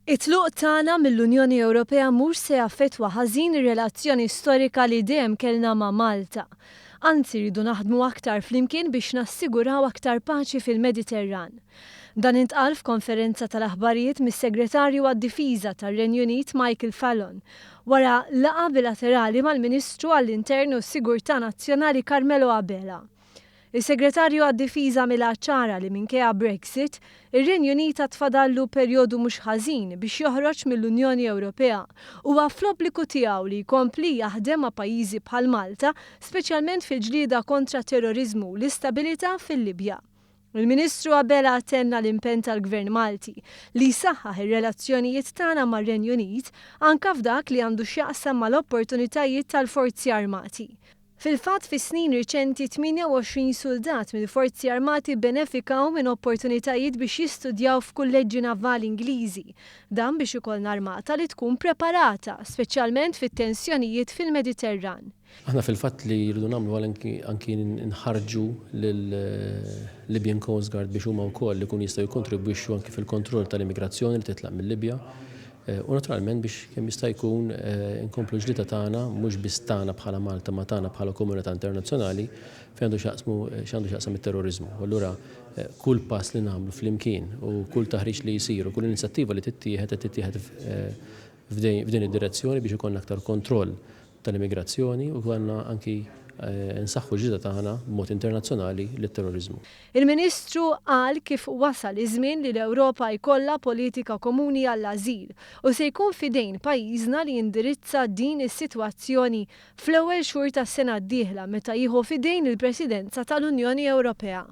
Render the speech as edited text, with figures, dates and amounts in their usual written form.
It-tluq tagħna mill-Unjoni Ewropea mhux se jaffettwa ħażin ir-relazzjoni storika li dejjem kellna ma' Malta. Anzi rridu naħdmu aktar flimkien biex nassiguraw aktar paċi fil-Mediterran. Dan intqal f'konferenza tal-aħbarijiet mis-Segretarju għad-Difiża tar-Renju Unit Michael Fallon wara laqgħa bilaterali mal-Ministru għall-Intern u s-Sigurtà Nazzjonali Carmelo Abela. Is-Segretarju għad-Difiża mela ċara li minkejja Brexit, ir-Renju Unit tfadallu perjodu mhux ħażin biex joħroġ mill-Unjoni Ewropea huwa fl-obbligu tiegħu li jkompli jaħdem ma' pajjiżi bħal Malta, speċjalment fil-ġlieda kontra terrorizmu u l-istabilità fil-Libja. Il-Ministru Abela attenna l-impenn tal-Gvern Malti li jsaħħaħ ir-relazzjonijiet tagħna mar-Renju Unit anke f'dak li għandu x'jaqsam mal-opportunitajiet tal-Forzi Armati. Fil-fatt fis-snin riċenti 28 soldat mill-Forzi Armati benefikaw minn opportunitajiet biex jistudjaw f'kulleġġi navali Ingliżi, dan biex ikollna armata li tkun preparata, speċjalment fit-tensjonijiet fil-Mediterran. Aħna fil-fatt li jridu nagħmlu anki nħarġu lill-Libyan Coast Guard biex huma wkoll ikun jistgħu jikkontribwixxu anki fil-kontroll tal-immigrazzjoni li titlaq mill-Libja. U naturalment biex kemm jista' jkun inkomplu ġdida tagħna mhux biss tagħna bħala Malta ma tagħna bħala komunità internazzjonali fejn għandu x'jaqsam it-terrorizmu. Allura kull pass li nagħmlu flimkien u kull taħriġ li jsir u kull inizjattiva li tittieħed f'din id-direzzjoni biex ikollna aktar kontroll tal-immigrazzjoni u għandna anki nsaħħu ġdida tagħna b'mod internazzjonali lit-terrorizmu. Il-Ministru qal kif wasal iż-żmien li l-Ewropa jkollha politika komuni għall-ażil u se jkun fidejn pajjiżna li jindirizza din is-sitwazzjoni fl-ewwel xhur tas-sena d-dieħla meta jieħu fidejn il-Presidenza tal-Unjoni Ewropea.